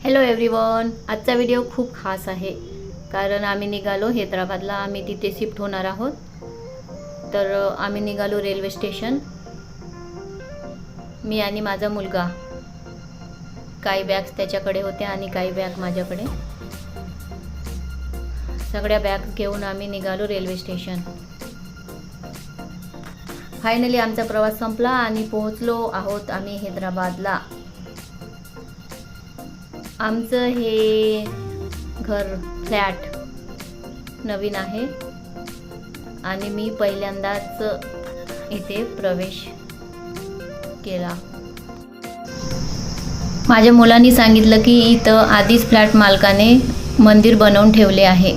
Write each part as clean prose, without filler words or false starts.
Hello everyone, आजचा video खूप खास आहे कारण आम्ही निघालो हैदराबादला. आम्ही तिथे शिफ्ट होणार आहोत. तर आम्ही निघालो रेल्वे स्टेशन. मी आणि माझा मुलगा. काही बॅग्स त्याच्याकडे होत्या आणि काही बॅग माझ्याकडे. सगळ्या बॅग घेऊन आम्ही निघालो रेल्वे स्टेशन. फायनली आमचा प्रवास संपला आणि पोहोचलो आहोत आम्ही हैदराबादला. आमचं हे घर फ्लॅट नवीन आहे आणि मी पहिल्यांदाच इथे प्रवेश केला. माझ्या मुलांनी सांगितलं की इथं आधीच फ्लॅट मालकाने मंदिर बनवून ठेवले आहे.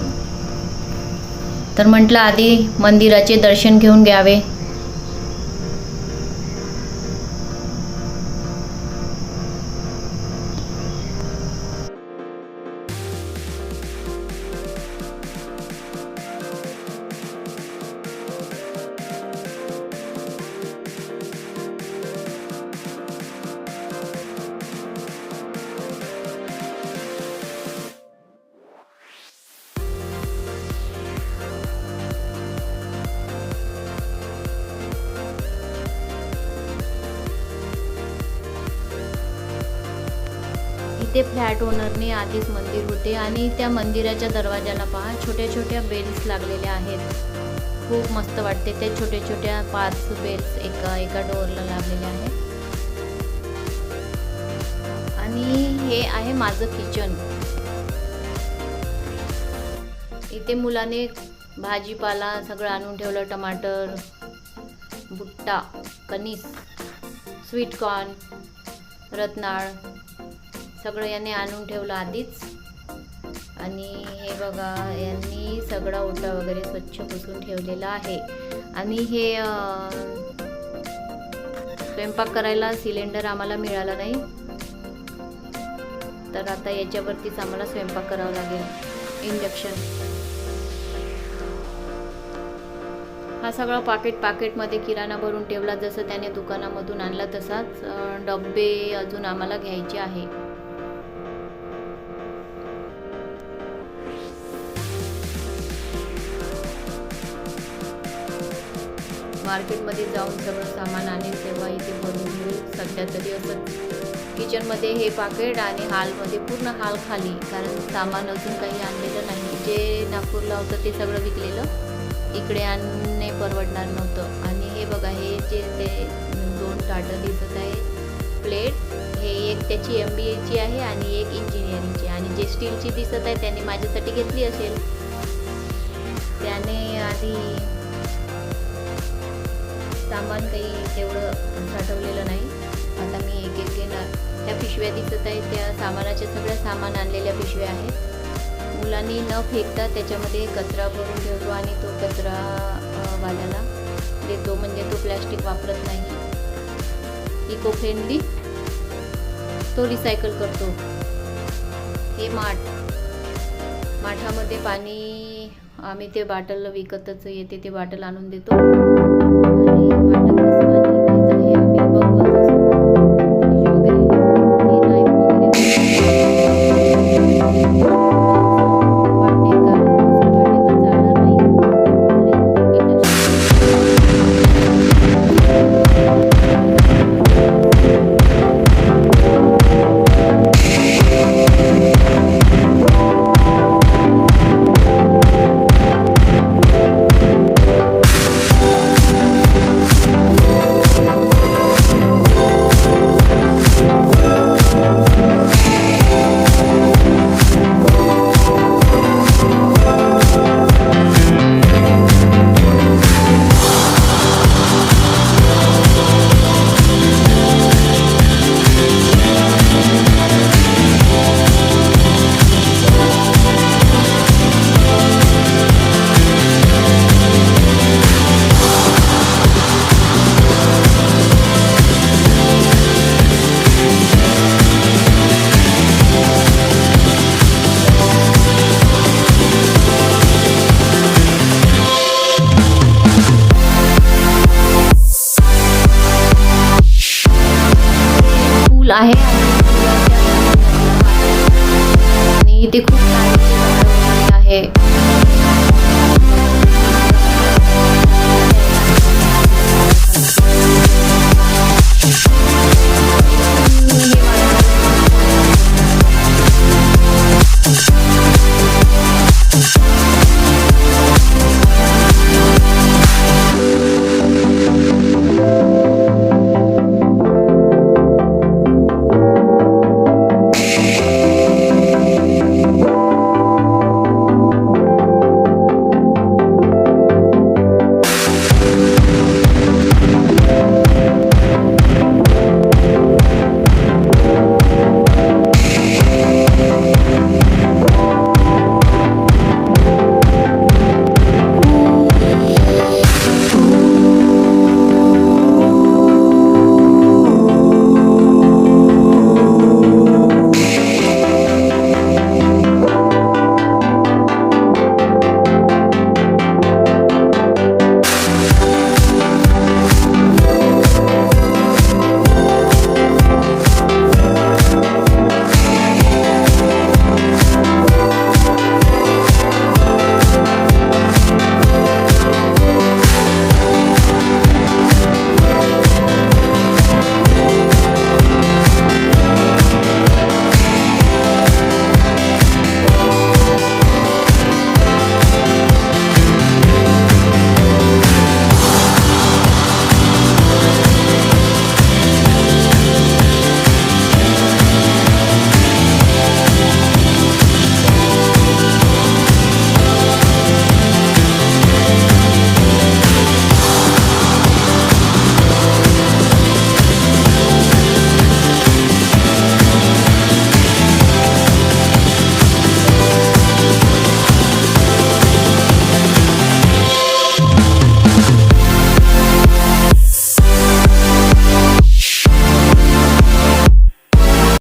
तर म्हटलं आधी मंदिराचे दर्शन घेऊन घ्यावे. इथे फ्लॅट ओनरने आधीच मंदिर होते आणि त्या मंदिराच्या दरवाजाला पहा, छोट्या छोट्या बेल्स लागलेल्या आहेत. खूप मस्त वाटते. ते छोट्या छोट्या 5 बेल्स एका डोअरला लागलेले आहेत. आणि हे आहे माझं किचन. इथे मुलाने भाजीपाला सगळं आणून ठेवलं. टमाटर, भुट्टा, कणीस, स्वीट कॉर्न, रत्नाळ सगळं याने आणून ठेवलं आधीच. आणि हे बघा, यांनी सगळा ओटा वगैरे स्वच्छ पुसून ठेवलेला आहे. आणि हे स्वयंपाक करायला सिलेंडर आम्हाला मिळाला नाही, तर आता याच्यावरतीच आम्हाला स्वयंपाक करावा लागेल. इंडक्शन. हा सगळा पाकेटमध्ये किराणा भरून ठेवला. जसं त्याने दुकानामधून आणला तसाच डब्बे अजून आम्हाला घ्यायचे आहे. मार्केटमध्ये जाऊन सगळं सामान आणेल तेव्हा इथे भरून घेईल. सध्या तरी असं किचनमध्ये हे पाकेट आणि हॉलमध्ये पूर्ण हॉल खाली, कारण सामान अजून काही आणलेलं नाही. जे नागपूरला होतं ते सगळं विकलेलं. इकडे आणणे परवडणार नव्हतं. आणि हे बघा, हे जे ते 2 ताटं दिसत आहे प्लेट, हे एक त्याची MBAची आहे आणि एक इंजिनिअरिंगची. आणि जे स्टीलची दिसत आहे त्याने माझ्यासाठी घेतली असेल. त्याने आधी सामान काही तेवढं साठवलेलं नाही. आता मी एक घेणार. त्या पिशव्या दिसत आहेत त्या सामानाच्या सगळ्या सामान आणलेल्या पिशव्या आहेत. मुलांनी न फेकता त्याच्यामध्ये कचरा भरून ठेवतो आणि तो कचरा वाल्याला देतो. म्हणजे तो प्लॅस्टिक वापरत नाही. इको फ्रेंडली तो रिसायकल करतो. हे माठामध्ये पाणी आम्ही ते बाटल विकतच येते, ते बाटल आणून देतो. आहे. इथे खूप नारळाची झाडं वगैरे आहे.